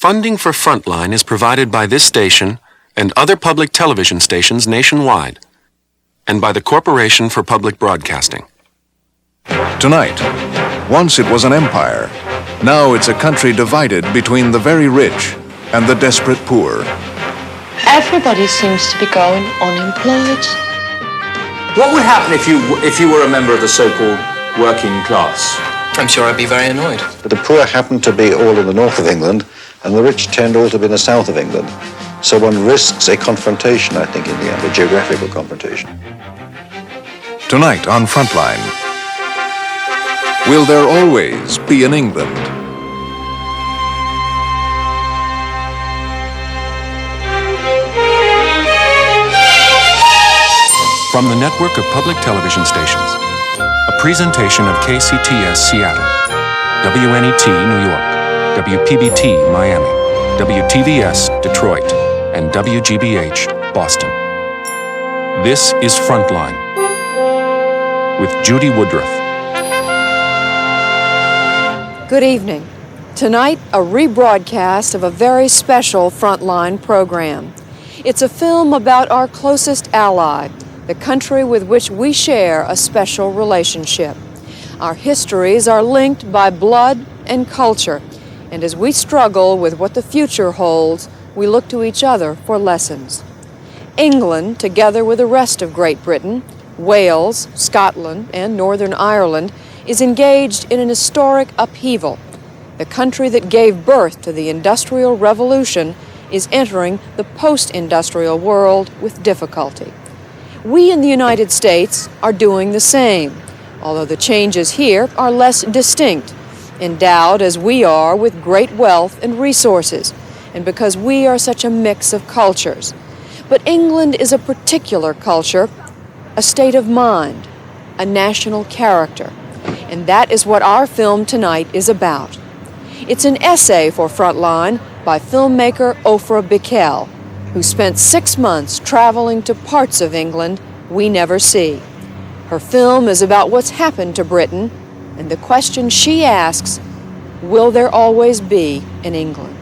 Funding for Frontline is provided by this station and other public television stations nationwide, and by the Corporation for Public Broadcasting. Tonight, once it was an empire, now it's a country divided between the very rich and the desperate poor. Everybody seems to be going unemployed. What would happen if you were a member of the so-called working class? I'm sure I'd be very annoyed. But the poor happened to be all in the north of England, and the rich tend all to be in the south of England. So one risks a confrontation, I think, in the end, a geographical confrontation. Tonight on Frontline, will there always be an England? From the network of public television stations, a presentation of KCTS Seattle, WNET New York, WPBT Miami, WTVS Detroit, and WGBH Boston. This is Frontline with Judy Woodruff. Good evening. Tonight, a rebroadcast of a very special Frontline program. It's a film about our closest ally, the country with which we share a special relationship. Our histories are linked by blood and culture, and as we struggle with what the future holds, we look to each other for lessons. England, together with the rest of Great Britain, Wales, Scotland, and Northern Ireland, is engaged in an historic upheaval. The country that gave birth to the Industrial Revolution is entering the post-industrial world with difficulty. We in the United States are doing the same, although the changes here are less distinct, endowed as we are with great wealth and resources, and because we are such a mix of cultures. But England is a particular culture, a state of mind, a national character, and that is what our film tonight is about. It's an essay for Frontline by filmmaker Ofra Bickel, who spent 6 months traveling to parts of England we never see. Her film is about what's happened to Britain, and the question she asks, will there always be an England?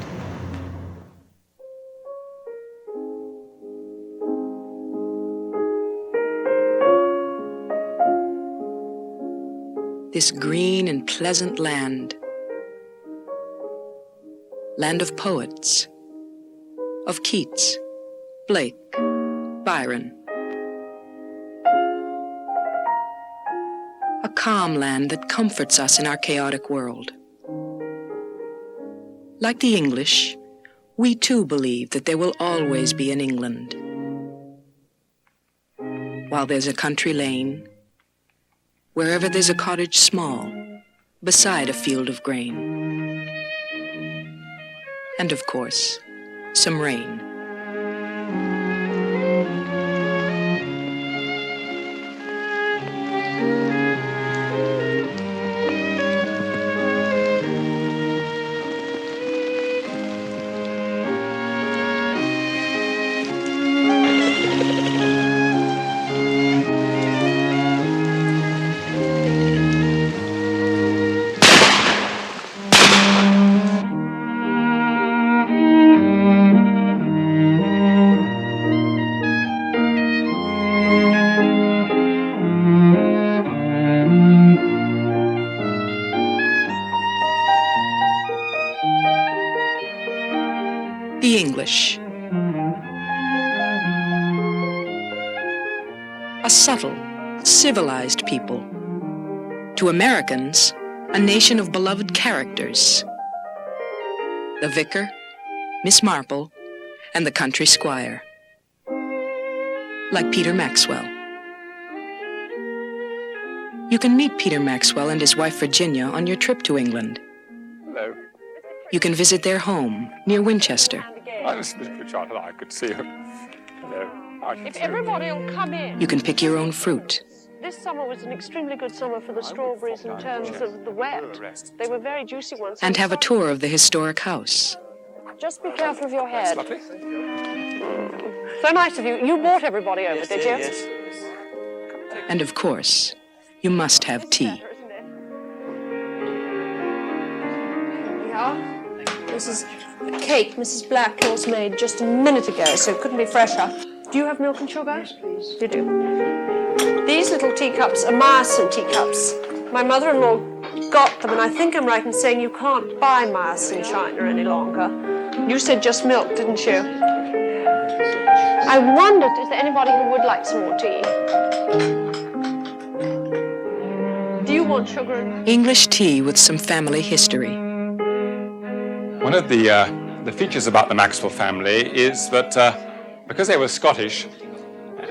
This green and pleasant land of poets, of Keats, Blake, Byron. A calm land that comforts us in our chaotic world. Like the English, we too believe that there will always be an England. While there's a country lane, wherever there's a cottage small, beside a field of grain. And of course, some rain. The English. A subtle, civilized people. To Americans, a nation of beloved characters. The vicar, Miss Marple, and the country squire. Like Peter Maxwell. You can meet Peter Maxwell and his wife Virginia on your trip to England. Hello. You can visit their home near Winchester. I was a little child, I could see her. Hello. If everybody will come in. You can pick your own fruit. This summer was an extremely good summer for the strawberries in terms of the wet. They were very juicy ones. And have a tour of the historic house. Just be careful of your head. That's lovely. So nice of you. You brought everybody over, did you? Yes. And of course, you must have tea. Yeah. Mrs. Cake Mrs. Blackwell's made just a minute ago, so it couldn't be fresher. Do you have milk and sugar? Yes, please. You do. These little teacups are Meissen teacups. My mother-in-law got them, and I think I'm right in saying you can't buy Meissen china any longer. You said just milk, didn't you? I wondered, is there anybody who would like some more tea? Do you want sugar in it? English tea with some family history. One of the features about the Maxwell family is that because they were Scottish,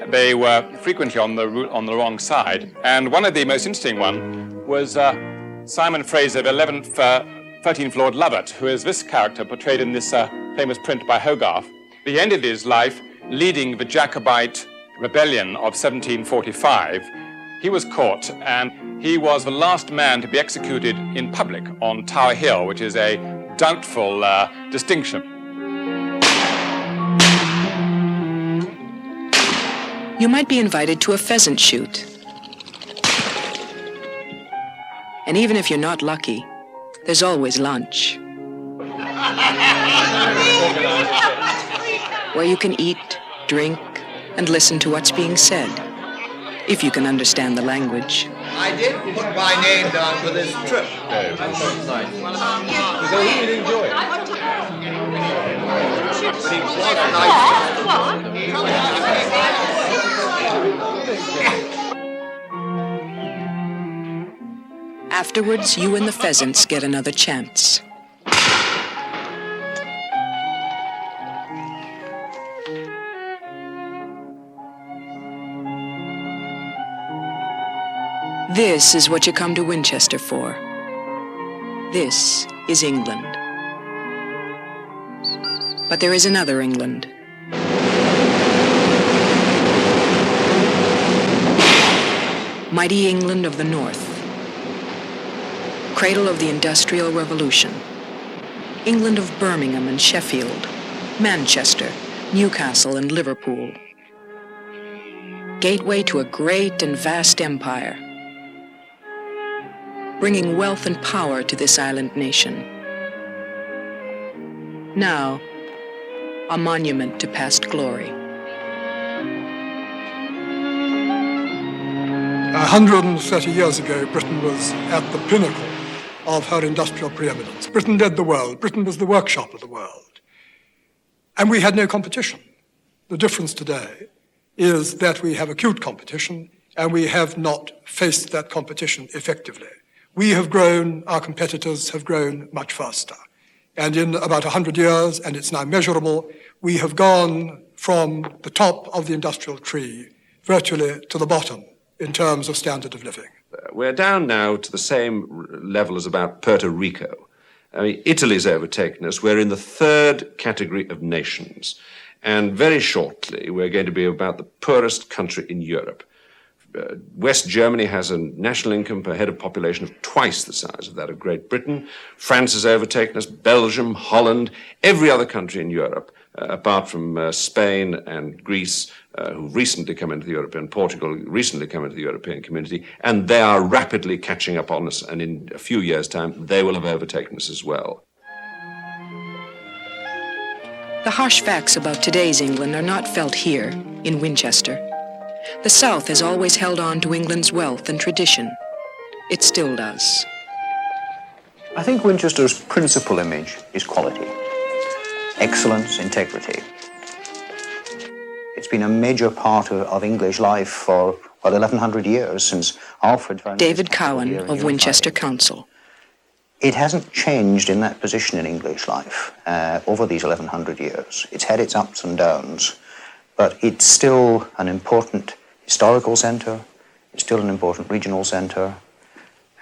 they were frequently on the wrong side. And one of the most interesting one was Simon Fraser of 13th Lord Lovat, who is this character portrayed in this famous print by Hogarth. He ended his life leading the Jacobite rebellion of 1745. He was caught, and he was the last man to be executed in public on Tower Hill, which is a doubtful distinction. You might be invited to a pheasant shoot. And even if you're not lucky, there's always lunch, where you can eat, drink, and listen to what's being said, if you can understand the language. I did put my name down for this trip. So he would enjoy it. Afterwards, you and the pheasants get another chance. This is what you come to Winchester for. This is England. But there is another England. Mighty England of the North. Cradle of the Industrial Revolution. England of Birmingham and Sheffield, Manchester, Newcastle and Liverpool. Gateway to a great and vast empire, bringing wealth and power to this island nation. Now, a monument to past glory. 130 years ago, Britain was at the pinnacle of her industrial preeminence. Britain led the world. Britain was the workshop of the world. And we had no competition. The difference today is that we have acute competition, and we have not faced that competition effectively. We have grown, our competitors have grown much faster. And in about 100 years, and it's now measurable, we have gone from the top of the industrial tree virtually to the bottom in terms of standard of living. We're down now to the same level as about Puerto Rico. I mean, Italy's overtaken us. We're in the third category of nations. And very shortly, we're going to be about the poorest country in Europe. West Germany has a national income per head of population of twice the size of that of Great Britain. France has overtaken us, Belgium, Holland, every other country in Europe, apart from Spain and Greece, who've recently come into the European, Portugal recently come into the European community, and they are rapidly catching up on us, and in a few years' time, they will have overtaken us as well. The harsh facts about today's England are not felt here, in Winchester. The South has always held on to England's wealth and tradition. It still does. I think Winchester's principal image is quality, excellence, integrity. It's been a major part of English life for, 1,100 years since Alfred found... David Cowan of Winchester Council. It hasn't changed in that position in English life over these 1,100 years. It's had its ups and downs, but it's still an important historical centre, it's still an important regional centre,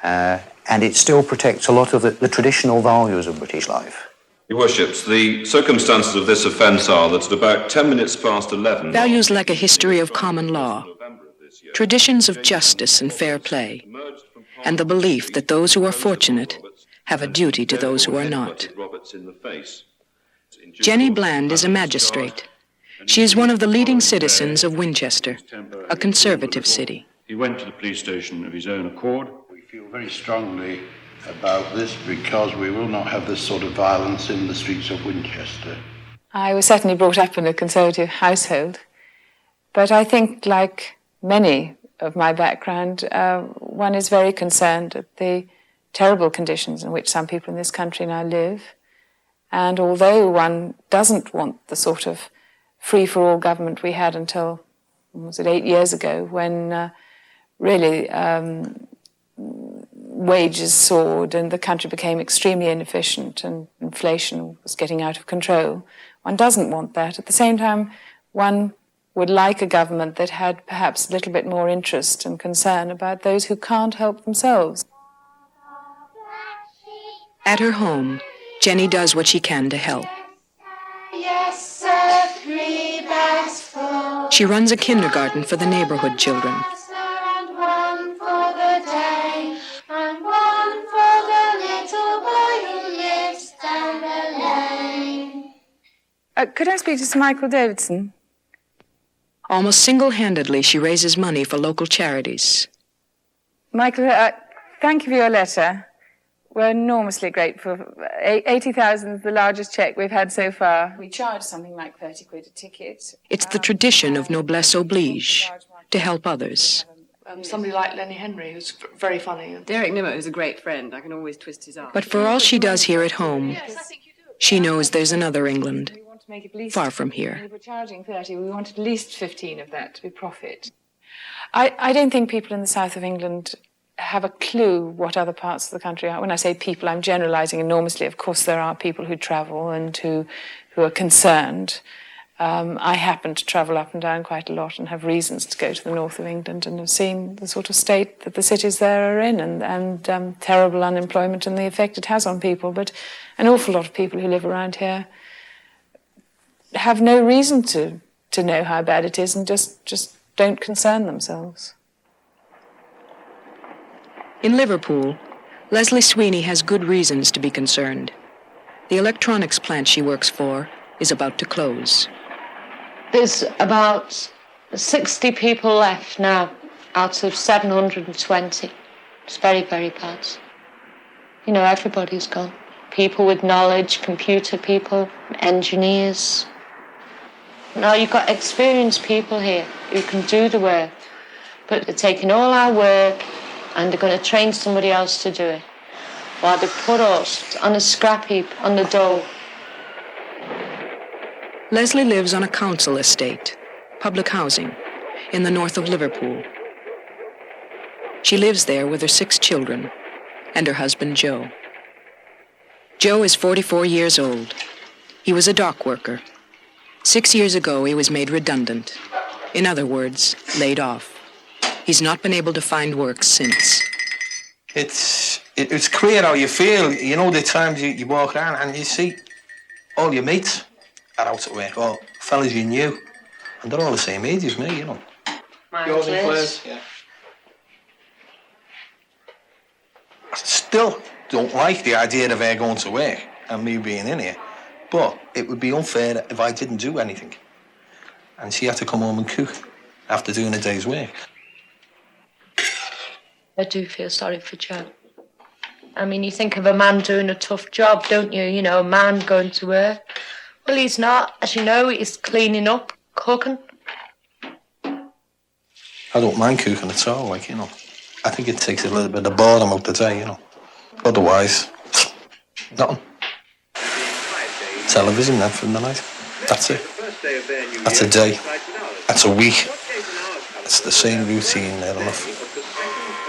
and it still protects a lot of the traditional values of British life. Your Worships, the circumstances of this offence are that at about 10 minutes past 11... Values like a history of common law, traditions of justice and fair play, and the belief that those who are fortunate have a duty to those who are not. Jenny Bland is a magistrate. She is one of the leading citizens of Winchester, a conservative city. He went to the police station of his own accord. We feel very strongly about this because we will not have this sort of violence in the streets of Winchester. I was certainly brought up in a Conservative household, but I think, like many of my background, one is very concerned at the terrible conditions in which some people in this country now live. And although one doesn't want the sort of free-for-all government we had until, was it 8 years ago, when really wages soared and the country became extremely inefficient and inflation was getting out of control. One doesn't want that. At the same time, one would like a government that had perhaps a little bit more interest and concern about those who can't help themselves. At her home, Jenny does what she can to help. Yes, sir, 3 bags full. She runs a kindergarten for the neighborhood children. And 1 for the day, and 1 for the little boy who lives down the lane. Could I speak to Sir Michael Davidson? Almost single-handedly, she raises money for local charities. Michael, thank you for your letter. We're enormously grateful. 80,000 is the largest cheque we've had so far. We charge something like 30 quid a ticket. It's the tradition of noblesse oblige, to help others. Somebody like Lenny Henry, who's very funny. Derek Nimmo, who's a great friend. I can always twist his arm. But for all she does here at home, she knows there's another England, far from here. We were charging 30. We want at least 15 of that to be profit. I don't think people in the south of England have a clue what other parts of the country are. When I say people, I'm generalising enormously. Of course, there are people who travel and who are concerned. I happen to travel up and down quite a lot and have reasons to go to the north of England and have seen the sort of state that the cities there are in and terrible unemployment and the effect it has on people. But an awful lot of people who live around here have no reason to know how bad it is and just don't concern themselves. In Liverpool, Leslie Sweeney has good reasons to be concerned. The electronics plant she works for is about to close. There's about 60 people left now out of 720. It's very, very bad. You know, everybody's gone. People with knowledge, computer people, engineers. Now you've got experienced people here who can do the work, but they're taking all our work and they're going to train somebody else to do it. While they put us on a scrap heap on the Dole. Leslie lives on a council estate, public housing, in the north of Liverpool. She lives there with her 6 children and her husband, Joe. Joe is 44 years old. He was a dock worker. 6 years ago, he was made redundant. In other words, laid off. He's not been able to find work since. It's queer how you feel. You know, the times you walk around and you see all your mates are out at work, or fellas you knew, and they're all the same age as me, you know. Yours and Claire's? Yeah. I still don't like the idea of her going to work and me being in here, but it would be unfair if I didn't do anything. And she had to come home and cook after doing a day's work. I do feel sorry for Joe. I mean, you think of a man doing a tough job, don't you? You know, a man going to work. Well, he's not. As you know, he's cleaning up, cooking. I don't mind cooking at all, like, you know. I think it takes a little bit of boredom out the day, you know. Otherwise, nothing. Television then from the night. That's it. That's a day. That's a week. It's the same routine there enough.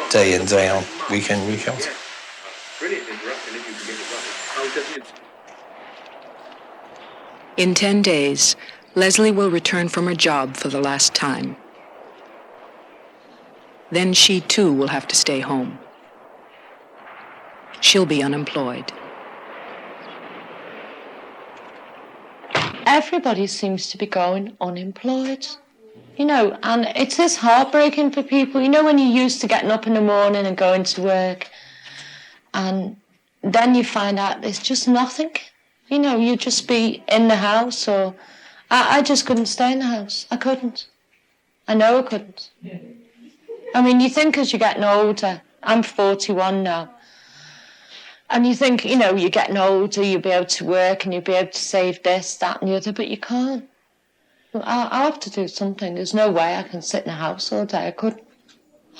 Day in, day out, week in, week out. In 10 days, Leslie will return from her job for the last time. Then she, too, will have to stay home. She'll be unemployed. Everybody seems to be going unemployed. You know, and it is heartbreaking for people. You know, when you're used to getting up in the morning and going to work, and then you find out there's just nothing. You know, you just be in the house, or I just couldn't stay in the house. I couldn't. I know I couldn't. I mean, you think as you're getting older, I'm 41 now, And you think, you know, you're getting older, you'll be able to work and you'll be able to save this, that and the other, but you can't. I'll have to do something. There's no way I can sit in a house all day. I couldn't.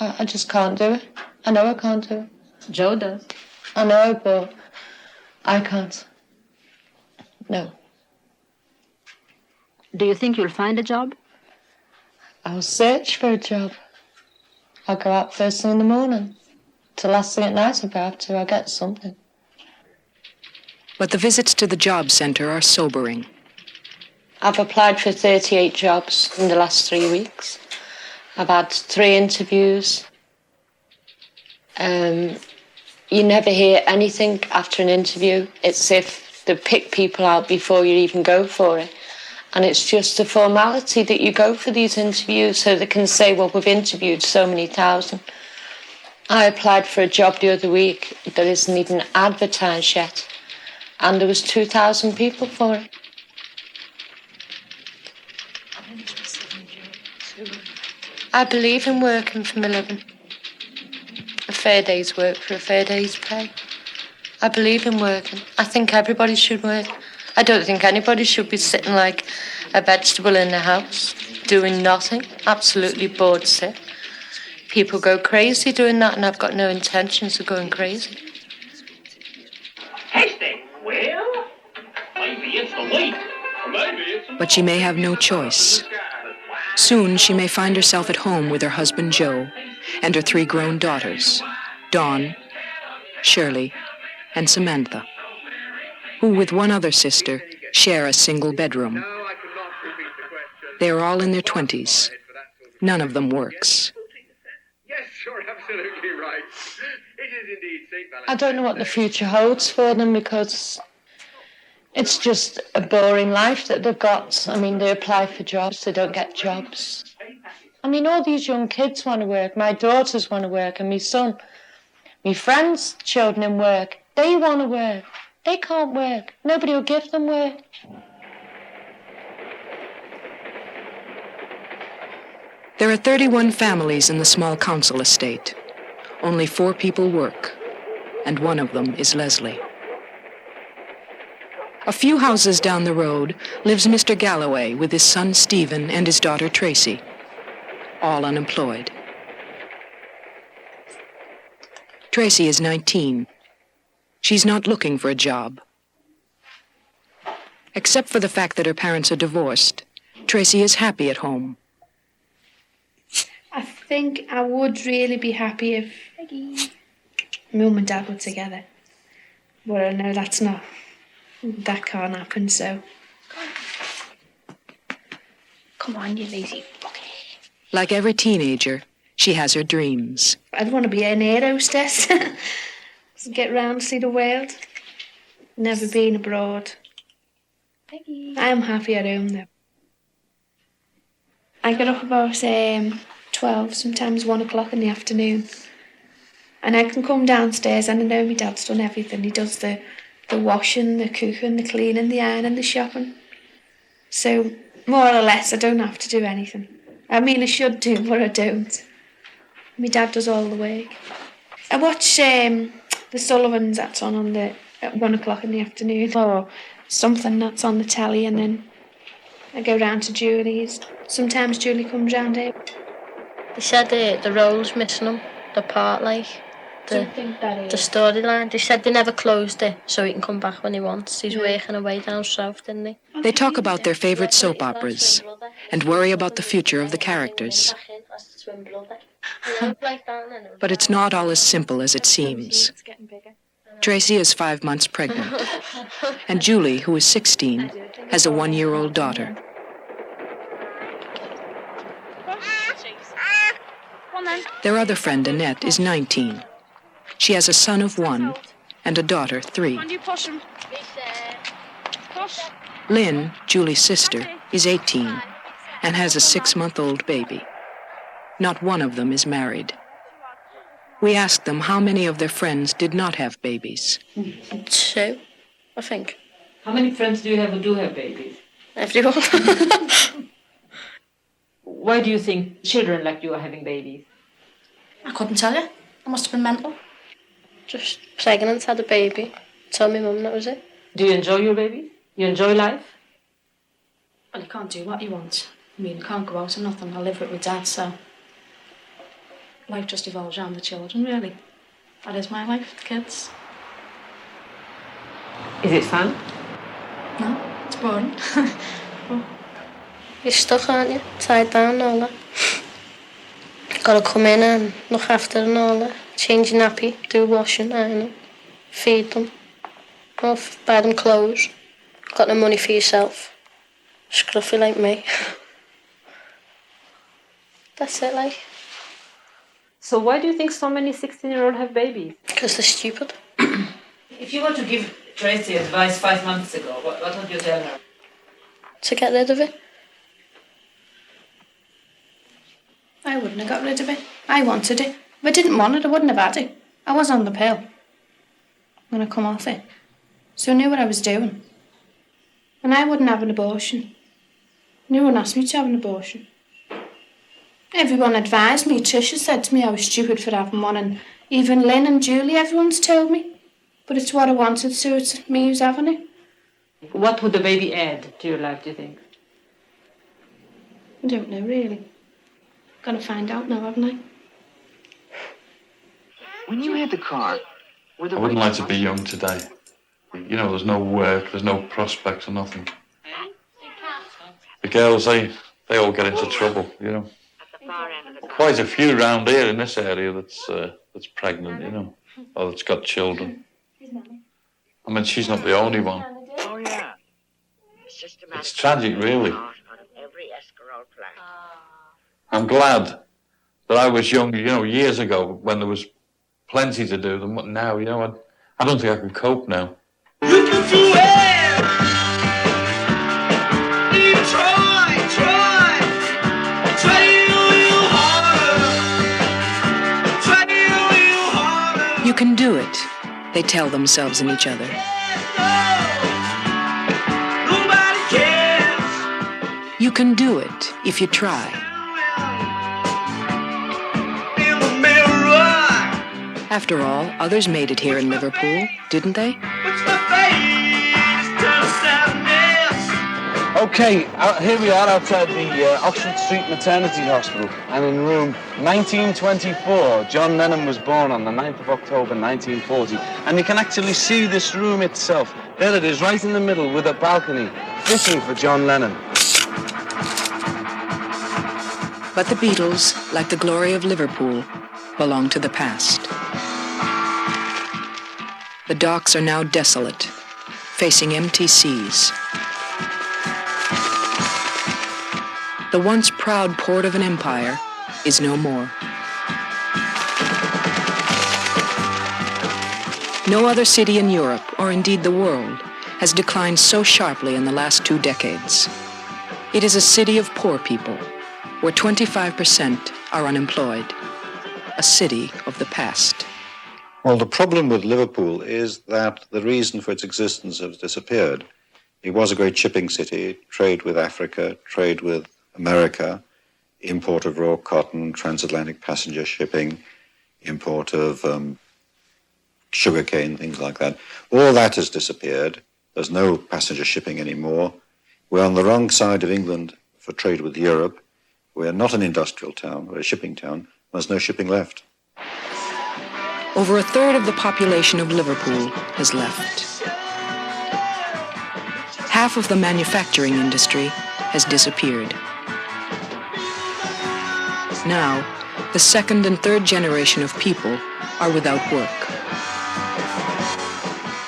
I just can't do it. I know I can't do it. Joe does. I know, but I can't. No. Do you think you'll find a job? I'll search for a job. I'll go out first thing in the morning. Till last thing at night if I have to. I'll get something. But the visits to the job centre are sobering. I've applied for 38 jobs in the last 3 weeks. I've had 3 interviews. You never hear anything after an interview. It's if they pick people out before you even go for it. And it's just a formality that you go for these interviews so they can say, well, we've interviewed so many thousand. I applied for a job the other week that isn't even advertised yet. And there was 2,000 people for it. I believe in working for my living. A fair day's work for a fair day's pay. I believe in working. I think everybody should work. I don't think anybody should be sitting like a vegetable in the house, doing nothing, absolutely bored sick. People go crazy doing that, and I've got no intentions of going crazy. Well, maybe it's the week. Maybe it's... But she may have no choice. Soon she may find herself at home with her husband Joe and her 3 grown daughters, Dawn, Shirley, and Samantha, who with one other sister share a single bedroom. They are all in their 20s. None of them works. Yes, you're absolutely right. It is indeed St. Valentine's. I don't know what the future holds for them because it's just a boring life that they've got. I mean, they apply for jobs, they don't get jobs. I mean, all these young kids want to work. My daughters want to work, and my son, my friends' children in work, they want to work. They can't work. Nobody will give them work. There are 31 families in the small council estate. Only 4 people work, and one of them is Leslie. A few houses down the road lives Mr. Galloway with his son Stephen and his daughter Tracy, all unemployed. Tracy is 19. She's not looking for a job. Except for the fact that her parents are divorced, Tracy is happy at home. I think I would really be happy if Mum and Dad were together. But I know that can't happen, so... Come on, you lazy fucker. Like every teenager, she has her dreams. I'd want to be an air hostess. Get round, see the world. Never been abroad. I am happy at home, though. I get up about 12, sometimes 1 o'clock in the afternoon. And I can come downstairs, and I know my dad's done everything. He does the washing, the cooking, the cleaning, the ironing, the shopping. So, more or less, I don't have to do anything. I mean, I should do, but I don't. My dad does all the work. I watch the Sullivans, that's on at 1 o'clock in the afternoon, or something that's on the telly, and then I go round to Julie's. Sometimes Julie comes round here. They said the role's missing them, the part, like, the storyline. They said they never closed it, so he can come back when he wants. He's working away down south, didn't he? They talk about their favourite soap operas and worry about the future of the characters. But it's not all as simple as it seems. Tracy is 5 months pregnant, and Julie, who is 16, has a 1-year-old daughter. Their other friend, Annette, is 19. She has a son of 1 and a daughter 3. Lynn, Julie's sister, is 18 and has a 6-month-old baby. Not one of them is married. We asked them how many of their friends did not have babies. 2, I think. How many friends do you have who do have babies? Everyone. Why do you think children like you are having babies? I couldn't tell you. I must have been mental. Just pregnant, had a baby. Told my mum that was it. Do you enjoy your baby? You enjoy life? Well, you can't do what you want. I mean, you can't go out or nothing. I live with my dad, so life just evolves around the children, really. That is my life, the kids. Is it fun? No, it's boring. You're stuck, aren't you? Tied down and all that. Gotta come in and look after and all that. Change your nappy, do washing, ironing, feed them, buy them clothes. Got no money for yourself. Scruffy like me. That's it, like. So why do you think so many 16-year-olds have babies? Because they're stupid. If you were to give Tracy advice 5 months ago, what would you tell her? To get rid of it. I wouldn't have got rid of it. I wanted it. If I didn't want it, I wouldn't have had it. I was on the pill. I'm going to come off it. So I knew what I was doing. And I wouldn't have an abortion. No one asked me to have an abortion. Everyone advised me. Tricia said to me I was stupid for having one, and even Lynn and Julie, everyone's told me. But it's what I wanted, so it's me who's having it. What would the baby add to your life, do you think? I don't know, really. Gotta find out now, haven't I? When you had the car, were the I wouldn't like to be young today. You know, there's no work, there's no prospects or nothing. The girls, they all get into trouble, you know. Quite a few round here in this area that's pregnant, you know, or that's got children. I mean, she's not the only one. Oh, yeah. It's tragic, really. I'm glad that I was young, you know, years ago when there was plenty to do than what now, you know. I don't think I could cope now. You can do it, they tell themselves and each other. You can do it if you try. After all, others made it here in Liverpool, didn't they? Okay, here we are outside the Oxford Street Maternity Hospital, and in room 1924, John Lennon was born on the 9th of October 1940, and you can actually see this room itself. There it is, right in the middle with a balcony, fitting for John Lennon. But the Beatles, like the glory of Liverpool, belong to the past. The docks are now desolate, facing empty seas. The once proud port of an empire is no more. No other city in Europe, or indeed the world, has declined so sharply in the last 2 decades. It is a city of poor people, where 25% are unemployed. A city of the past. Well, the problem with Liverpool is that the reason for its existence has disappeared. It was a great shipping city, trade with Africa, trade with America, import of raw cotton, transatlantic passenger shipping, import of sugarcane, things like that. All that has disappeared. There's no passenger shipping anymore. We're on the wrong side of England for trade with Europe. We're not an industrial town, we're a shipping town. There's no shipping left. Over a third of the population of Liverpool has left. Half of the manufacturing industry has disappeared. Now, the second and third generation of people are without work.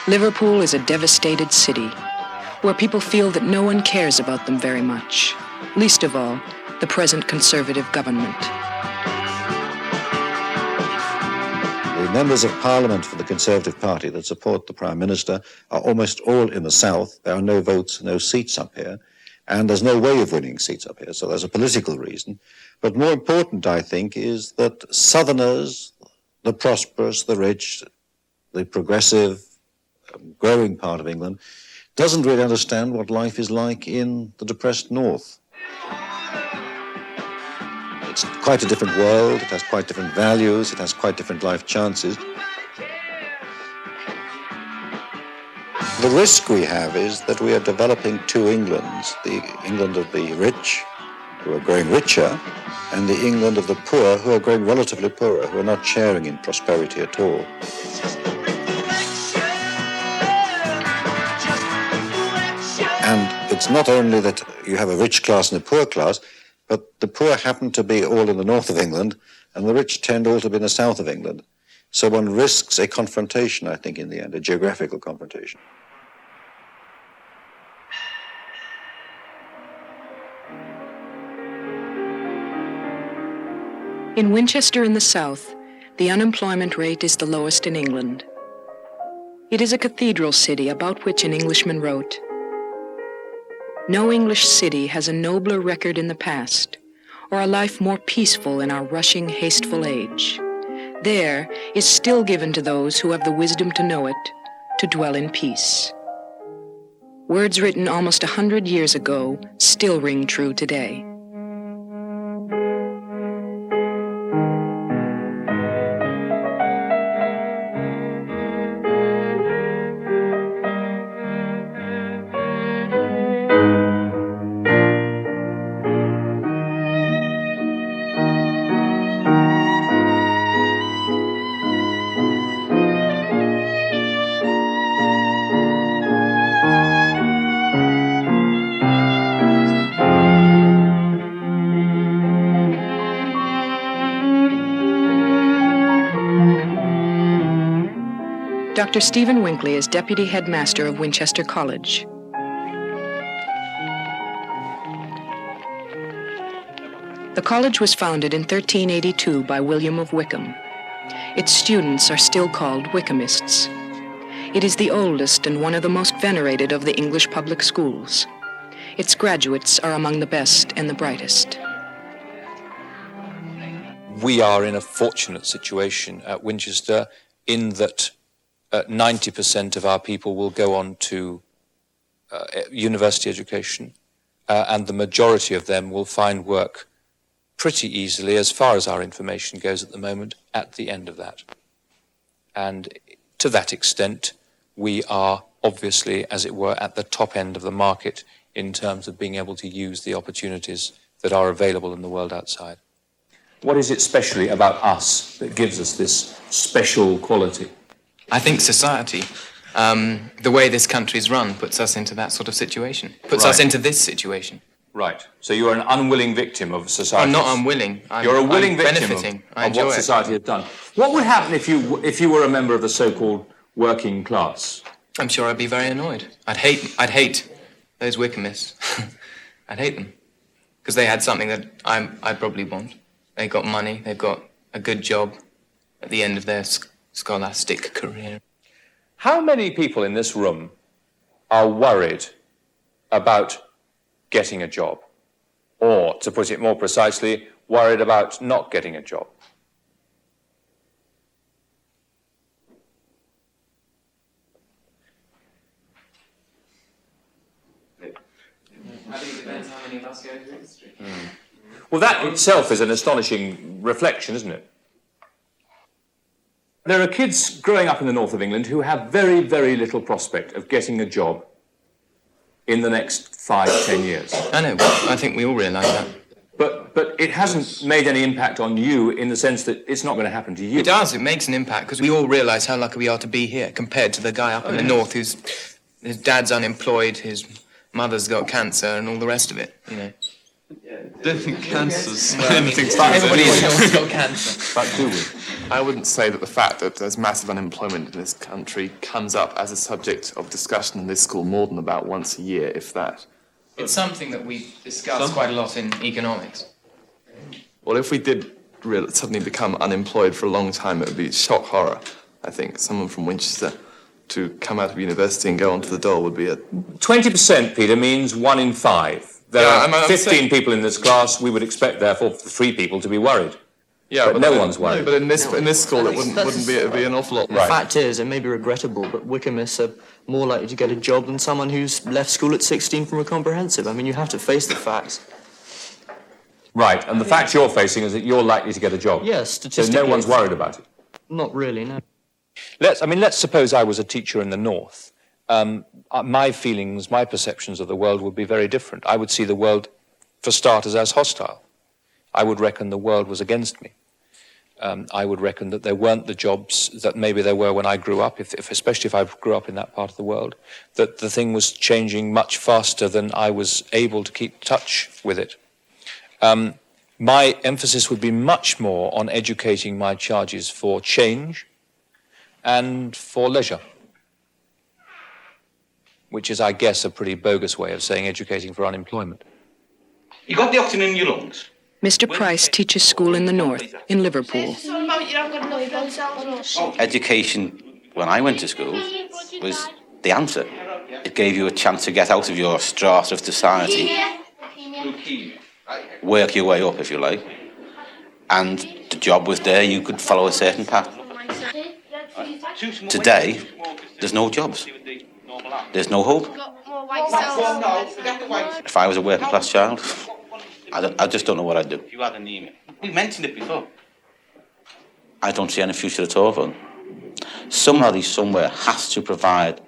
Liverpool is a devastated city, where people feel that no one cares about them very much, least of all, the present Conservative government. The members of Parliament for the Conservative Party that support the Prime Minister are almost all in the South. There are no votes, no seats up here, and there's no way of winning seats up here, so there's a political reason. But more important, I think, is that Southerners, the prosperous, the rich, the progressive, growing part of England, doesn't really understand what life is like in the depressed North. It's quite a different world, it has quite different values, it has quite different life chances. The risk we have is that we are developing two Englands, the England of the rich, who are growing richer, and the England of the poor, who are growing relatively poorer, who are not sharing in prosperity at all. And it's not only that you have a rich class and a poor class, but the poor happen to be all in the north of England, and the rich tend all to be in the south of England. So one risks a confrontation, I think, in the end, a geographical confrontation. In Winchester in the south, the unemployment rate is the lowest in England. It is a cathedral city about which an Englishman wrote, "No English city has a nobler record in the past, or a life more peaceful in our rushing, hasteful age. There is still given to those who have the wisdom to know it, to dwell in peace." Words written almost 100 years ago still ring true today. Dr. Stephen Winkley is Deputy Headmaster of Winchester College. The college was founded in 1382 by William of Wykeham. Its students are still called Wykehamists. It is the oldest and one of the most venerated of the English public schools. Its graduates are among the best and the brightest. We are in a fortunate situation at Winchester in that 90% of our people will go on to university education, and the majority of them will find work pretty easily, as far as our information goes at the moment, at the end of that. And to that extent, we are obviously, as it were, at the top end of the market in terms of being able to use the opportunities that are available in the world outside. What is it specially about us that gives us this special quality? I think society, the way this country's run, puts us into that sort of situation. Puts us into this situation. Right. So you're an unwilling victim of society. I'm not unwilling. You're a willing victim benefiting. of what society has done. What would happen if you were a member of the so-called working class? I'm sure I'd be very annoyed. I'd hate those Wykehamists. I'd hate them because they had something that I probably want. They got money. They've got a good job at the end of their scholastic career. How many people in this room are worried about getting a job? Or, to put it more precisely, worried about not getting a job? I think it depends how many of us go to industry. Well, that itself is an astonishing reflection, isn't it? There are kids growing up in the north of England who have very, very little prospect of getting a job in the next 5-10 years. I know, I think we all realise that. But it hasn't made any impact on you in the sense that it's not going to happen to you. It does, it makes an impact, because we all realise how lucky we are to be here compared to the guy up in the north whose his dad's unemployed, his mother's got cancer and all the rest of it, you know. I don't think cancer's anything to do with everybody has got cancer. But do we? I wouldn't say that the fact that there's massive unemployment in this country comes up as a subject of discussion in this school more than about once a year, if that. It's something that we discuss quite a lot in economics. Well, if we did suddenly become unemployed for a long time, it would be shock horror, I think. Someone from Winchester to come out of university and go onto the Dole would be a... 20%, Peter, means 1 in 5. There are 15 people in this class. We would expect, therefore, 3 people to be worried. Yeah, but no one's worried. No, but in this school, it wouldn't be. It'd be an awful lot. The fact is, it may be regrettable, but Wykehamists are more likely to get a job than someone who's left school at 16 from a comprehensive. I mean, you have to face the facts. Right, and the fact you're facing is that you're likely to get a job. Yes, statistically. So no one's worried about it. Not really, no. Let's suppose I was a teacher in the north, my feelings, my perceptions of the world would be very different. I would see the world, for starters, as hostile. I would reckon the world was against me. I would reckon that there weren't the jobs that maybe there were when I grew up, especially if I grew up in that part of the world, that the thing was changing much faster than I was able to keep touch with it. My emphasis would be much more on educating my charges for change and for leisure, which is, I guess, a pretty bogus way of saying educating for unemployment. You got the oxygen in your lungs? Mr. Price teaches school in the north, in Liverpool. Education, when I went to school, was the answer. It gave you a chance to get out of your strata of society, work your way up, if you like, and the job was there, you could follow a certain path. Today, there's no jobs. There's no hope. If I was a working class child, I just don't know what I'd do. You had anemia. We mentioned it before. I don't see any future at all for them. Somebody somewhere has to provide,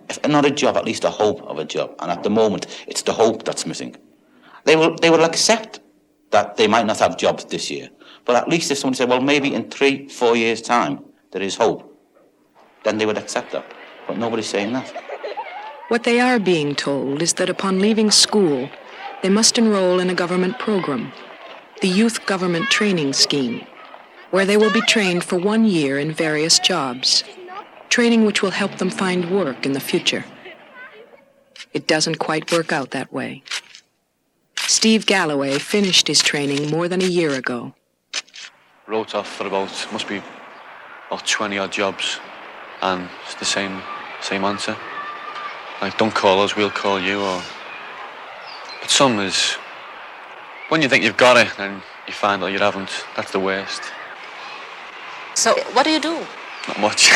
if not a job, at least a hope of a job. And at the moment, it's the hope that's missing. They will accept that they might not have jobs this year. But at least if someone said, well, maybe in 3-4 years' time, there is hope, then they would accept that. But nobody's saying that. What they are being told is that upon leaving school, they must enroll in a government program, the Youth Government Training Scheme, where they will be trained for 1 year in various jobs, training which will help them find work in the future. It doesn't quite work out that way. Steve Galloway finished his training more than a year ago. Wrote off for about 20 odd jobs, and it's the same answer. Like, don't call us, we'll call you. But some is, when you think you've got it and you find out you haven't, that's the worst. So, what do you do? Not much.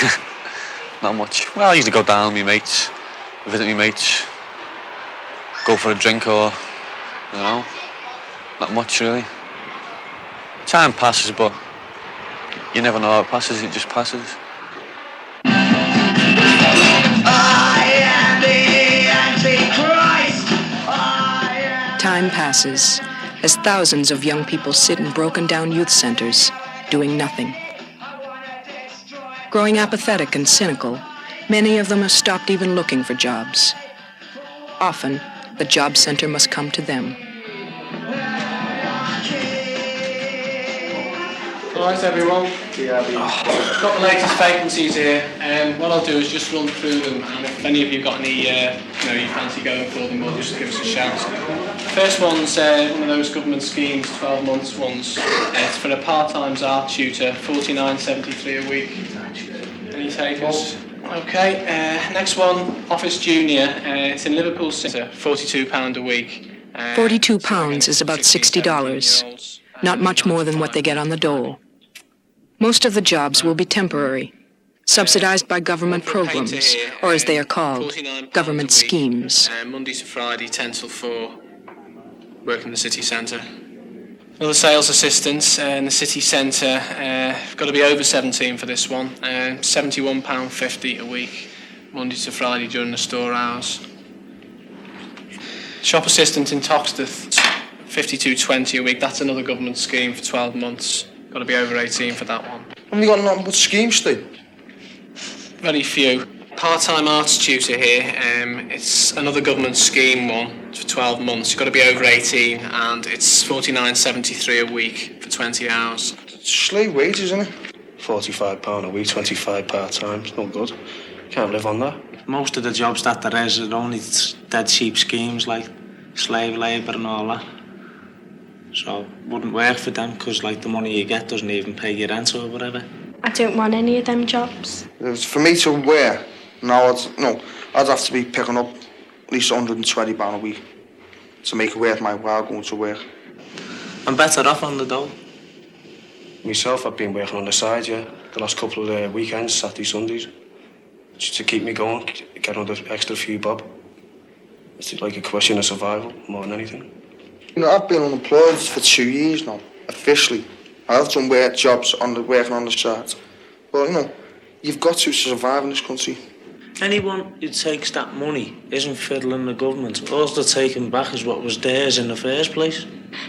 Not much. Well, I usually go down with my mates, visit my mates, go for a drink or, not much really. Time passes, but you never know how it passes, it just passes. Time passes as thousands of young people sit in broken-down youth centers, doing nothing. Growing apathetic and cynical, many of them have stopped even looking for jobs. Often, the job center must come to them. Alright everyone, I've got the latest vacancies here, and what I'll do is just run through them, and if any of you got any you fancy going for them, just give us a shout. First one's one of those government schemes, 12 months ones. It's for a part-time art tutor, $49.73 a week. Any takers? Okay, next one, Office Junior. It's in Liverpool City, £42 a week. £42 is about $60, not much more than what they get on the Dole. Most of the jobs will be temporary, subsidized by government programs, or as they are called, government schemes. Monday to Friday, 10 till 4, work in the city centre. Another sales assistant in the city centre, got to be over 17 for this one, £71.50 a week, Monday to Friday during the store hours. Shop assistant in Toxteth, £52.20 a week, that's another government scheme for 12 months. Got to be over 18 for that one. Have you got nothing but schemes, Steve? Very few. Part-time arts tutor here, it's another government scheme one for 12 months. You've got to be over 18 and it's £49.73 a week for 20 hours. It's slave wages, isn't it? £45 a week, 25 part-time, it's not good. Can't live on that. Most of the jobs that there is are only dead cheap schemes like slave labour and all that. So it wouldn't work for them because the money you get doesn't even pay your rent or whatever. I don't want any of them jobs. For me to wear, I'd have to be picking up at least £120 a week to make it worth my while going to work. I'm better off on the dole. Myself, I've been working on the side, the last couple of weekends, Saturday, Sundays, just to keep me going, get another extra few bob. It's like a question of survival more than anything. I've been unemployed for 2 years now, officially. I've done jobs working on the side. But, you've got to survive in this country. Anyone who takes that money isn't fiddling the government. All they're taking back is what was theirs in the first place.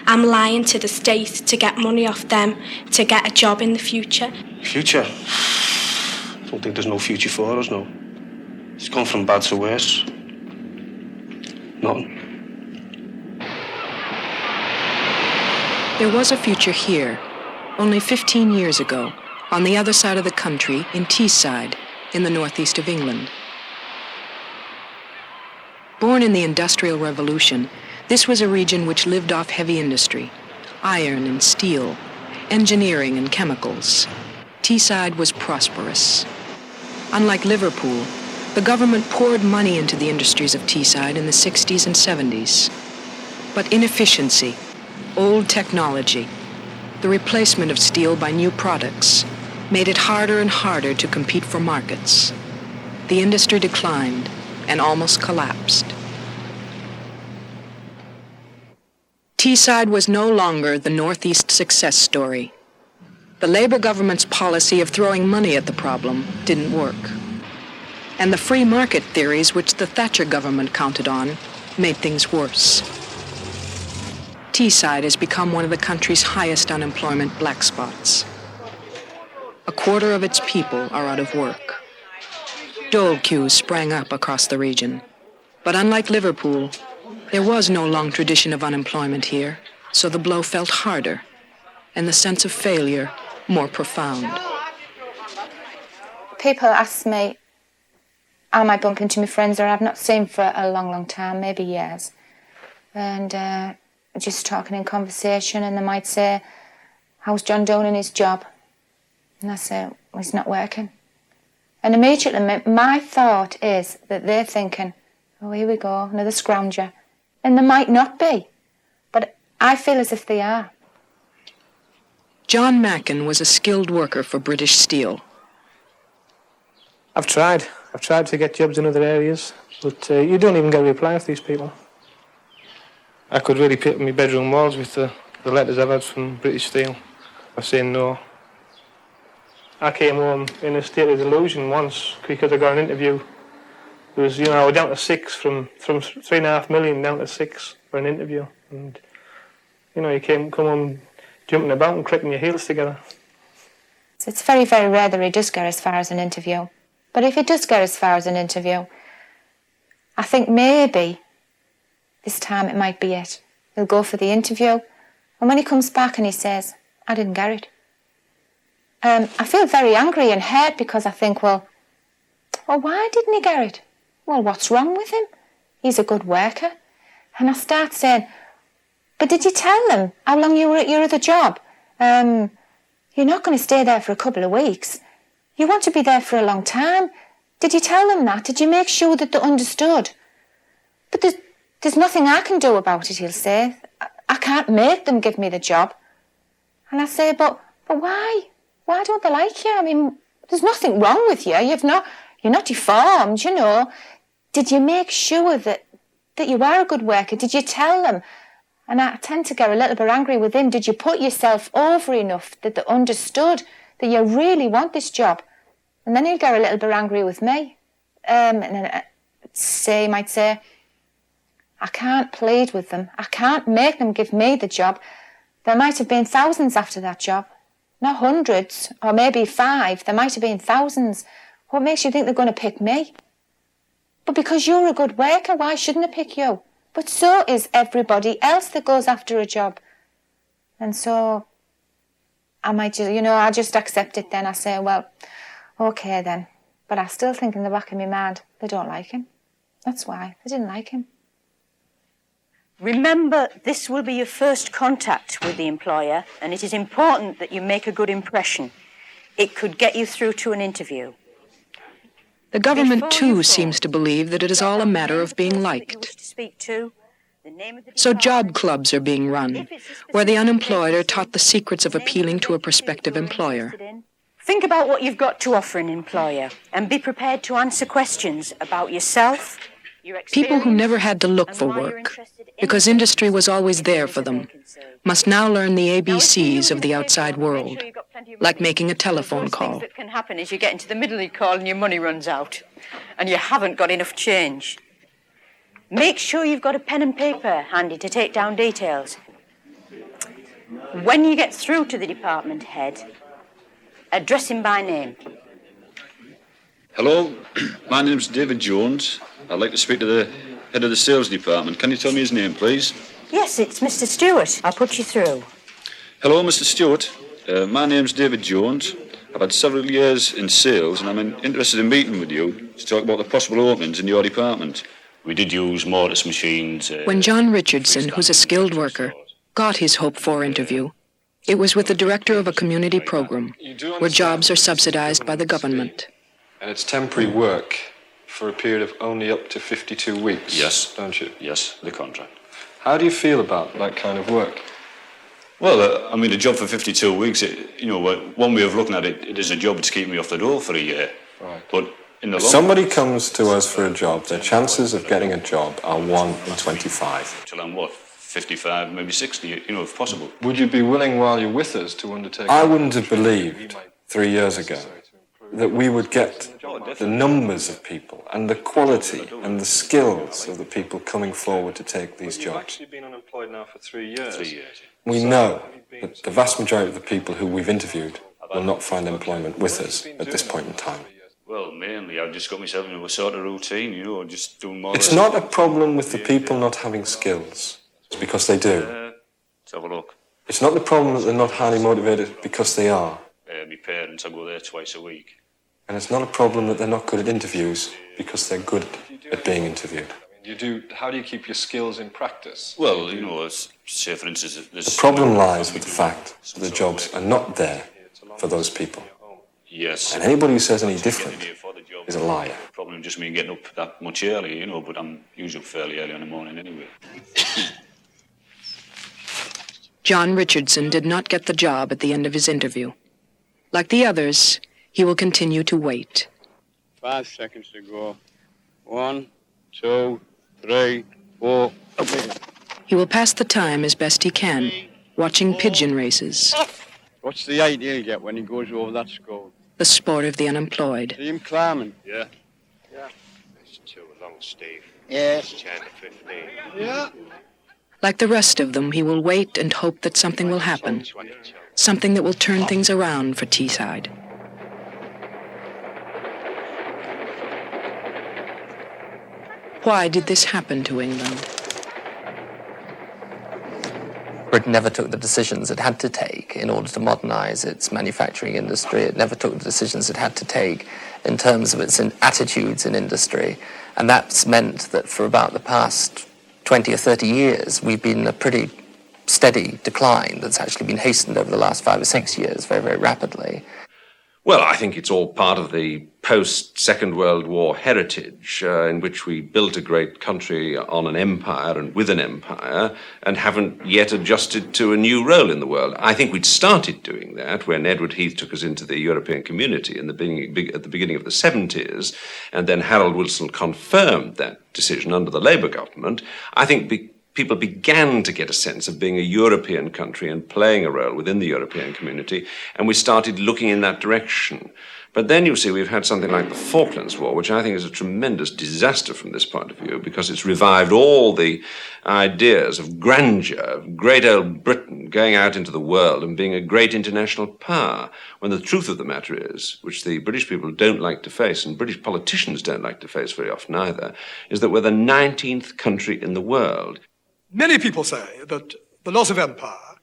I'm lying to the state to get money off them, to get a job in the future. Future? I don't think there's no future for us, no. It's gone from bad to worse. Nothing. There was a future here, only 15 years ago, on the other side of the country, in Teesside, in the northeast of England. Born in the Industrial Revolution, this was a region which lived off heavy industry, iron and steel, engineering and chemicals. Teesside was prosperous. Unlike Liverpool, the government poured money into the industries of Teesside in the 60s and 70s. But inefficiency, old technology, the replacement of steel by new products, made it harder and harder to compete for markets. The industry declined and almost collapsed. Teesside was no longer the Northeast success story. The Labour government's policy of throwing money at the problem didn't work. And the free market theories which the Thatcher government counted on made things worse. Teesside has become one of the country's highest unemployment black spots. A quarter of its people are out of work. Dole queues sprang up across the region. But unlike Liverpool, there was no long tradition of unemployment here, so the blow felt harder, and the sense of failure more profound. People ask me, am I bumping into my friends who I've not seen for a long, long time, maybe years, and just talking in conversation, and they might say, how's John doing in his job? And I say, well, he's not working. And immediately my thought is that they're thinking, oh, here we go, another scrounger. And they might not be, but I feel as if they are. John Mackin was a skilled worker for British Steel. I've tried to get jobs in other areas, but you don't even get a reply off these people. I could really pick up my bedroom walls with the letters I've had from British Steel. I've saying no. I came home in a state of delusion once because I got an interview. It was, I was down to 6 from 3.5 million down to 6 for an interview. And, you come home jumping about and clicking your heels together. So it's very, very rare that he does go as far as an interview. But if he does go as far as an interview, I think maybe this time it might be it. He'll go for the interview, and when he comes back and he says, I didn't get it, I feel very angry and hurt because I think, well, why didn't he get it? Well, what's wrong with him? He's a good worker. And I start saying, but did you tell them how long you were at your other job? You're not going to stay there for a couple of weeks. You want to be there for a long time. Did you tell them that? Did you make sure that they understood? But there's nothing I can do about it, he'll say. I can't make them give me the job. And I say, but why? Why don't they like you? I mean, there's nothing wrong with you. You're not deformed, Did you make sure that you are a good worker? Did you tell them? And I tend to get a little bit angry with him. Did you put yourself over enough that they understood that you really want this job? And then he'll get a little bit angry with me. And then he might say, I can't plead with them. I can't make them give me the job. There might have been thousands after that job. Not hundreds, or maybe 5. There might have been thousands. What makes you think they're going to pick me? But because you're a good worker, why shouldn't they pick you? But so is everybody else that goes after a job. And so I might just, I just accept it then. I say, well, okay then. But I still think in the back of my mind, they don't like him. That's why. They didn't like him. Remember, this will be your first contact with the employer, and it is important that you make a good impression. It could get you through to an interview. The government, too, seems to believe that it is all a matter of being liked. So job clubs are being run, where the unemployed are taught the secrets of appealing to a prospective employer. Think about what you've got to offer an employer, and be prepared to answer questions about yourself, People who never had to look for work, because industry was always there for them, must now learn the ABCs of the outside world, like making a telephone call. What can happen is you get into the middle of the call and your money runs out, and you haven't got enough change. Make sure you've got a pen and paper handy to take down details. When you get through to the department head, address him by name. Hello, my name's David Jones. I'd like to speak to the head of the sales department. Can you tell me his name, please? Yes, it's Mr. Stewart. I'll put you through. Hello, Mr. Stewart. My name's David Jones. I've had several years in sales, and I'm interested in meeting with you to talk about the possible openings in your department. We did use mortise machines. When John Richardson, who's a skilled worker, got his hoped-for interview, it was with the director of a community program where jobs are subsidized by the government. And it's temporary work for a period of only up to 52 weeks. Yes. Don't you? Yes, the contract. How do you feel about that kind of work? Well, I mean, a job for 52 weeks, one way of looking at it, it is a job to keep me off the door for a year. Right. But in the If long somebody comes to us for a job, their chances of getting a job are 1 in 25. Till I'm what, 55, maybe 60, if possible. Would you be willing, while you're with us, to undertake... I wouldn't have believed 3 years ago that we would get the numbers of people and the quality and the skills of the people coming forward to take these jobs. You've actually been unemployed now for 3 years. 3 years. We know that the vast majority of the people who we've interviewed will not find employment with us at this point in time. Well, mainly, I've just got myself into a sort of routine, just doing more... It's not a problem with the people not having skills. It's because they do. Let's have a look. It's not the problem that they're not highly motivated because they are. My parents, I go there twice a week. And it's not a problem that they're not good at interviews because they're good at being interviewed. How do you keep your skills in practice? Well, say for instance... The problem lies with the fact that the jobs are not there for those people. Yes. And anybody who says any different is a liar. The problem just me getting up that much early, but I'm usually fairly early in the morning anyway. John Richardson did not get the job at the end of his interview. Like the others, he will continue to wait. 5 seconds to go. 1, 2, 3, 4. He will pass the time as best he can, watching pigeon races, What's the height he'll get when he goes over that score? the sport of the unemployed. See him climbing? Yeah. It's too long, Steve. Yes. 10 to 15. Yeah. Like the rest of them, he will wait and hope that something will happen, something that will turn things around for Teesside. Why did this happen to England? Britain never took the decisions it had to take in order to modernise its manufacturing industry. It never took the decisions it had to take in terms of its attitudes in industry. And that's meant that for about the past 20 or 30 years, we've been in a pretty steady decline that's actually been hastened over the last 5 or 6 years very, very rapidly. Well, I think it's all part of the post-Second World War heritage in which we built a great country on an empire and with an empire and haven't yet adjusted to a new role in the world. I think we'd started doing that when Edward Heath took us into the European community at the beginning of the 70s, and then Harold Wilson confirmed that decision under the Labour government. I think people began to get a sense of being a European country and playing a role within the European community, and we started looking in that direction. But then, you see, we've had something like the Falklands War, which I think is a tremendous disaster from this point of view, because it's revived all the ideas of grandeur, of great old Britain going out into the world and being a great international power, when the truth of the matter is, which the British people don't like to face, and British politicians don't like to face very often either, is that we're the 19th country in the world. Many people say that the loss of empire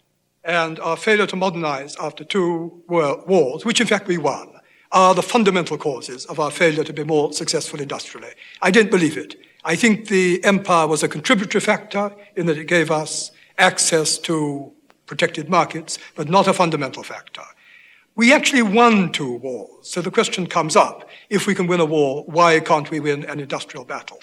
and our failure to modernize after 2 wars, which in fact we won, are the fundamental causes of our failure to be more successful industrially. I don't believe it. I think the empire was a contributory factor in that it gave us access to protected markets, but not a fundamental factor. We actually won 2 wars, so the question comes up, if we can win a war, why can't we win an industrial battle?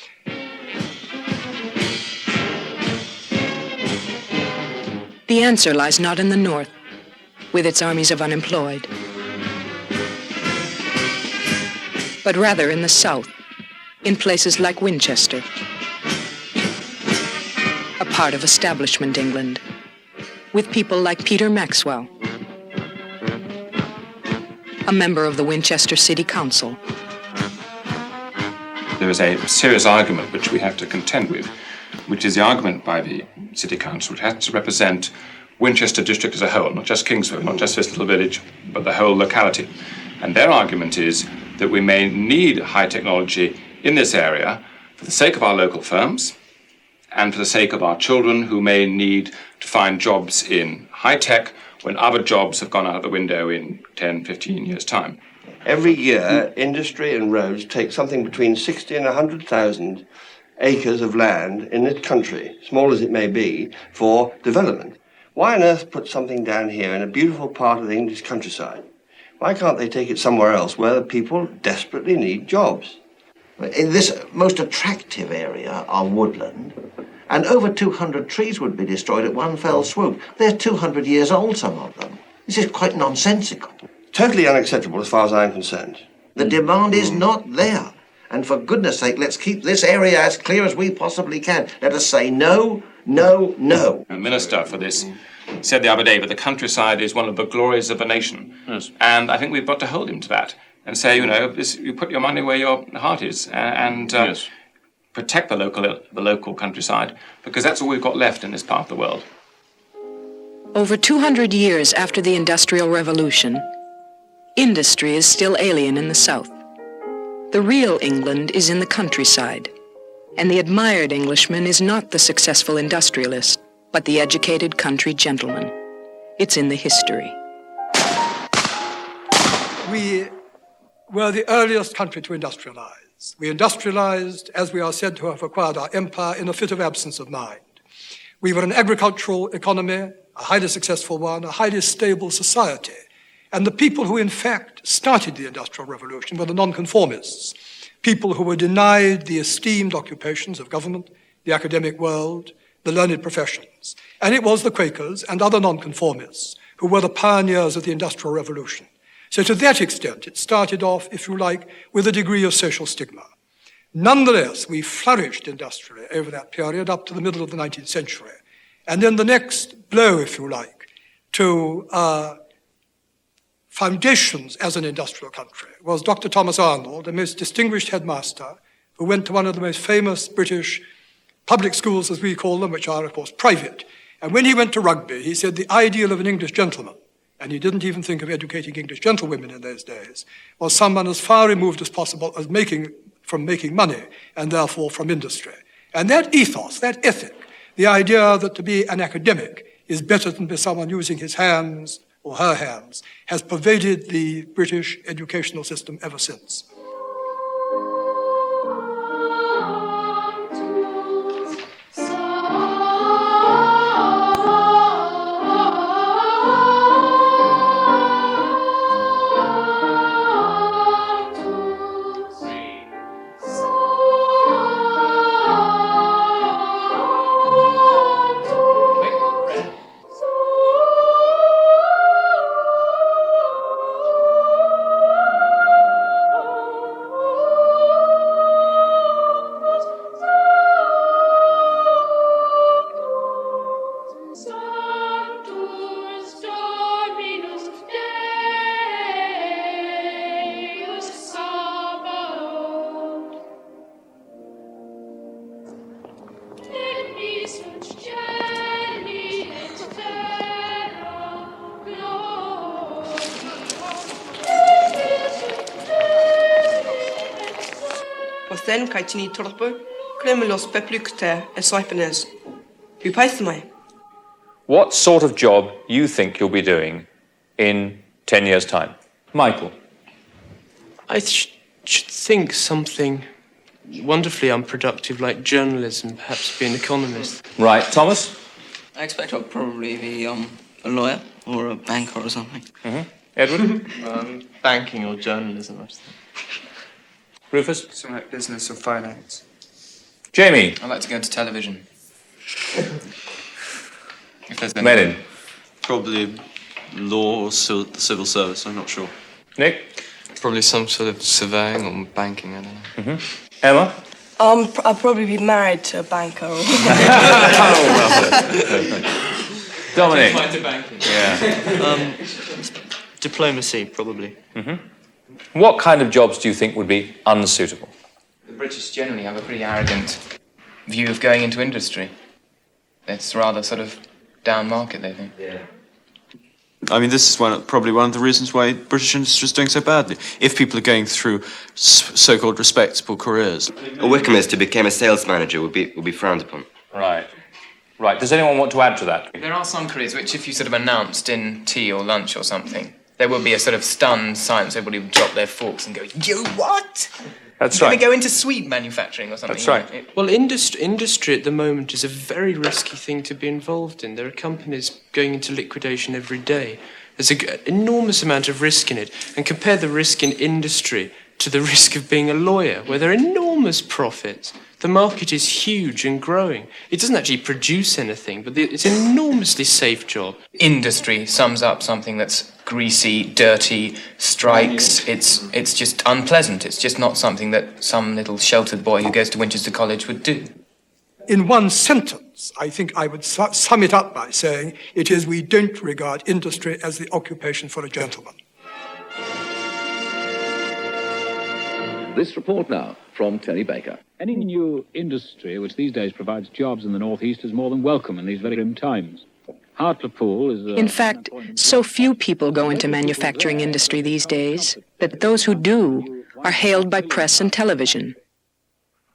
The answer lies not in the north, with its armies of unemployed, but rather in the south, in places like Winchester. a part of establishment England, with people like Peter Maxwell, a member of the Winchester City Council. There is a serious argument which we have to contend with, which is the argument by the City Council, which has to represent Winchester district as a whole, not just Kingsford, not just this little village, but the whole locality. And their argument is that we may need high technology in this area for the sake of our local firms and for the sake of our children who may need to find jobs in high tech when other jobs have gone out of the window in 10, 15 years' time. Every year, industry and roads take something between 60 and 100,000 acres of land in this country, small as it may be, for development. Why on earth put something down here in a beautiful part of the English countryside? Why can't they take it somewhere else where the people desperately need jobs? In this most attractive area are woodland, and over 200 trees would be destroyed at one fell swoop. They're 200 years old, some of them. This is quite nonsensical. Totally unacceptable as far as I'm concerned. The demand is not there. And for goodness sake, let's keep this area as clear as we possibly can. Let us say no, no, no. The minister for this said the other day that the countryside is one of the glories of the nation. Yes. And I think we've got to hold him to that and say, you know, you put your money where your heart is and yes, protect the local countryside, because that's all we've got left in this part of the world. Over 200 years after the Industrial Revolution, industry is still alien in the South. The real England is in the countryside, and the admired Englishman is not the successful industrialist, but the educated country gentleman. It's in the history. We were the earliest country to industrialize. We industrialized as we are said to have acquired our empire in a fit of absence of mind. We were an agricultural economy, a highly successful one, a highly stable society. And the people who in fact started the Industrial Revolution were the nonconformists, people who were denied the esteemed occupations of government, the academic world, the learned professions. And it was the Quakers and other nonconformists who were the pioneers of the Industrial Revolution. So to that extent, it started off, if you like, with a degree of social stigma. Nonetheless, we flourished industrially over that period up to the middle of the 19th century. And then the next blow, if you like, to foundations as an industrial country was Dr. Thomas Arnold, a most distinguished headmaster who went to one of the most famous British public schools, as we call them, which are, of course, private. And when he went to Rugby, he said the ideal of an English gentleman, and he didn't even think of educating English gentlewomen in those days, was someone as far removed as possible as from making money, and therefore from industry. And that ethos, that ethic, the idea that to be an academic is better than to be someone using his hands or her hands, has pervaded the British educational system ever since. Then kaitini torpo, kremelos peplukte esaipenes. Upaithmai. What sort of job you think you'll be doing in 10 years' time? Michael? I should think something wonderfully unproductive like journalism, perhaps be an economist. Right. Thomas? I expect I'll probably be a lawyer or a banker or something. Mm-hmm. Edward? Banking or journalism, I think. Rufus? Something like business or finance. Jamie? I'd like to go into television. If there's any. Melin? Probably law or civil service, I'm not sure. Nick? Probably some sort of surveying or banking, I don't know. Mm-hmm. Emma? I'll probably be married to a banker. Or... Dominic. Yeah. Diplomacy, probably. Mm-hmm. What kind of jobs do you think would be unsuitable? The British generally have a pretty arrogant view of going into industry. It's rather sort of down market, they think. Yeah. I mean, this is probably one of the reasons why British industry is doing so badly. If people are going through so-called respectable careers. A Wickhamister became a sales manager would be frowned upon. Right. Right. Does anyone want to add to that? There are some careers which, if you sort of announced in tea or lunch or something, there would be a sort of stunned silence. Everybody would drop their forks and go, "You what?" That's You're right. going to go into sweet manufacturing or something. That's right. Well, industry at the moment is a very risky thing to be involved in. There are companies going into liquidation every day. There's an enormous amount of risk in it. And compare the risk in industry to the risk of being a lawyer, where there are enormous profits. The market is huge and growing. It doesn't actually produce anything, but it's an enormously safe job. Industry sums up something that's greasy, dirty, strikes. It's just unpleasant. It's just not something that some little sheltered boy who goes to Winchester College would do. In one sentence, I think I would sum it up by saying it is we don't regard industry as the occupation for a gentleman. This report now from Terry Baker. Any new industry which these days provides jobs in the North East is more than welcome in these very grim times. Hartlepool is... In fact, so few people go into manufacturing industry these days that those who do are hailed by press and television.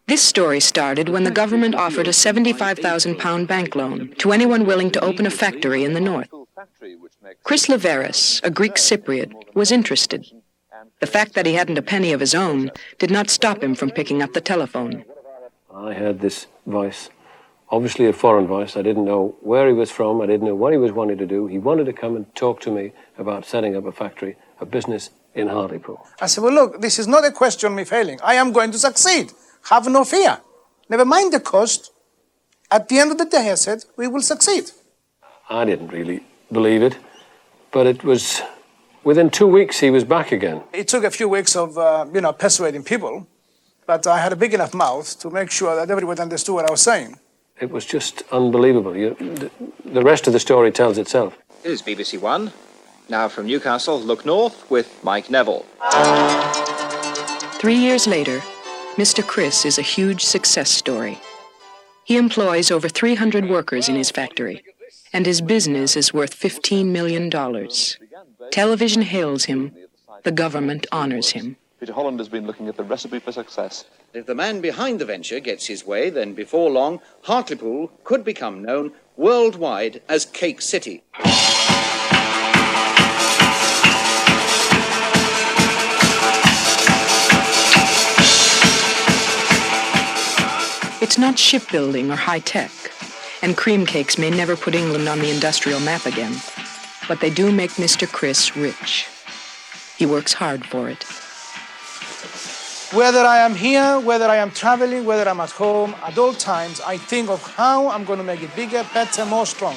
This story started when the government offered a £75,000 bank loan to anyone willing to open a factory in the north. Chris Leveris, a Greek Cypriot, was interested. The fact that he hadn't a penny of his own did not stop him from picking up the telephone. I heard this voice, obviously a foreign voice. I didn't know where he was from. I didn't know what he was wanting to do. He wanted to come and talk to me about setting up a factory, a business in Hartlepool. I said, well, look, this is not a question of me failing. I am going to succeed. Have no fear. Never mind the cost. At the end of the day, I said, we will succeed. I didn't really believe it, but it was... Within 2 weeks, he was back again. It took a few weeks of, persuading people, but I had a big enough mouth to make sure that everyone understood what I was saying. It was just unbelievable. The rest of the story tells itself. This is BBC One. Now from Newcastle, look north with Mike Neville. 3 years later, Mr. Chris is a huge success story. He employs over 300 workers in his factory, and his business is worth $15 million. Television hails him. The government honors him. Peter Holland has been looking at the recipe for success. If the man behind the venture gets his way, then before long, Hartlepool could become known worldwide as Cake City. It's not shipbuilding or high-tech, and cream cakes may never put England on the industrial map again, but they do make Mr. Chris rich. He works hard for it. Whether I am here, whether I am traveling, whether I'm at home, at all times, I think of how I'm going to make it bigger, better, more strong.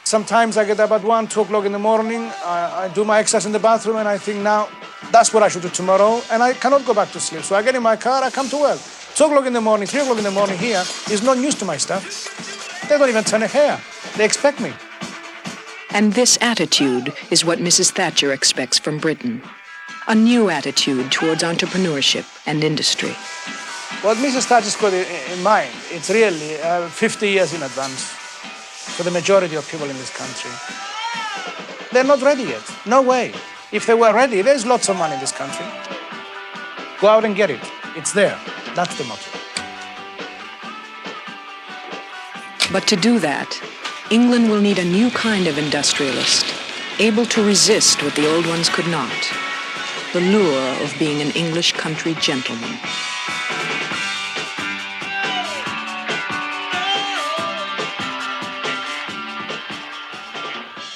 Sometimes I get up at 1, 2 o'clock in the morning, I do my exercise in the bathroom, and I think, now, that's what I should do tomorrow, and I cannot go back to sleep. So I get in my car, I come to work. 2 o'clock in the morning, 3 o'clock in the morning here is not news to my staff. They don't even turn a hair. They expect me. And this attitude is what Mrs. Thatcher expects from Britain. A new attitude towards entrepreneurship and industry. What Mrs. Thatcher's got in mind, it's really 50 years in advance for the majority of people in this country. They're not ready yet. No way. If they were ready, there's lots of money in this country. Go out and get it. It's there. That's the motto. But to do that, England will need a new kind of industrialist, able to resist what the old ones could not. The lure of being an English country gentleman.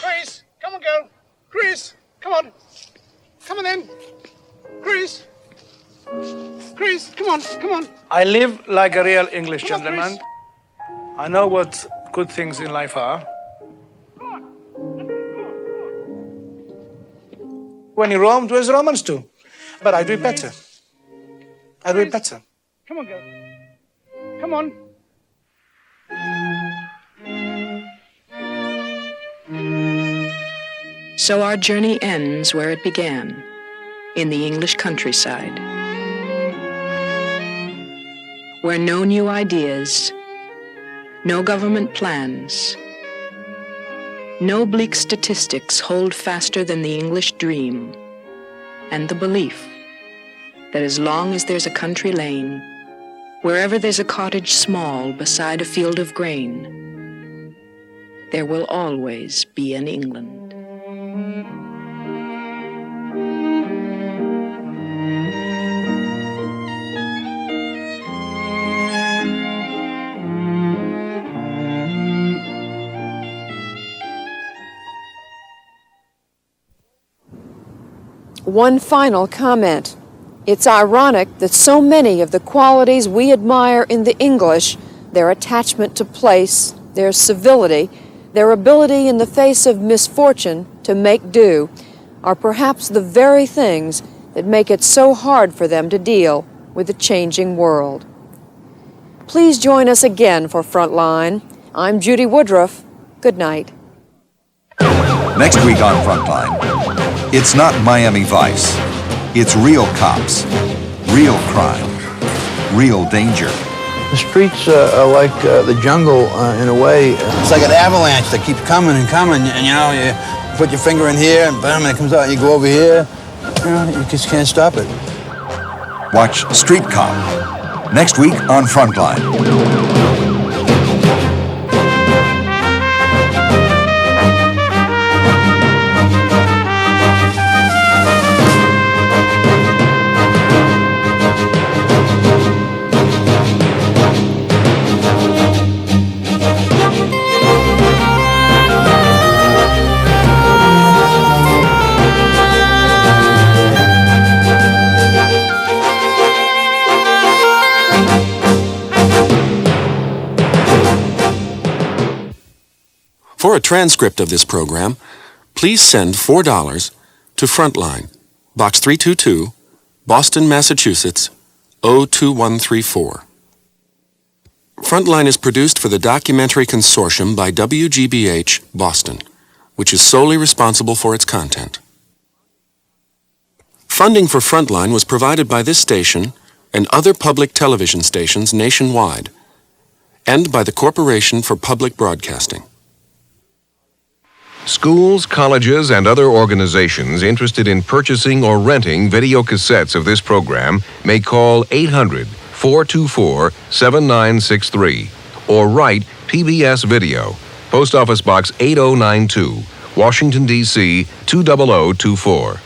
Chris, come on, girl. Chris, come on. Come on in. Chris. Chris, come on, come on. I live like a real English gentleman. I know what good things in life are. When he roamed, where's Romans too? But I do it better. I do it better. Come on, girl. Come on. So our journey ends where it began, in the English countryside, where no new ideas, no government plans, no bleak statistics hold faster than the English dream and the belief that as long as there's a country lane, wherever there's a cottage small beside a field of grain, there will always be an England. One final comment. It's ironic that so many of the qualities we admire in the English, their attachment to place, their civility, their ability in the face of misfortune to make do, are perhaps the very things that make it so hard for them to deal with the changing world. Please join us again for Frontline. I'm Judy Woodruff. Good night. Next week on Frontline, it's not Miami Vice. It's real cops, real crime, real danger. The streets are like the jungle in a way. It's like an avalanche that keeps coming and coming, and you know, you put your finger in here and boom, and it comes out, and you go over here. You know, you just can't stop it. Watch Street Cop next week on Frontline. For a transcript of this program, please send $4 to Frontline, Box 322, Boston, Massachusetts, 02134. Frontline is produced for the Documentary Consortium by WGBH, Boston, which is solely responsible for its content. Funding for Frontline was provided by this station and other public television stations nationwide, and by the Corporation for Public Broadcasting. Schools, colleges, and other organizations interested in purchasing or renting video cassettes of this program may call 800-424-7963 or write PBS Video, Post Office Box 8092, Washington, D.C. 20024.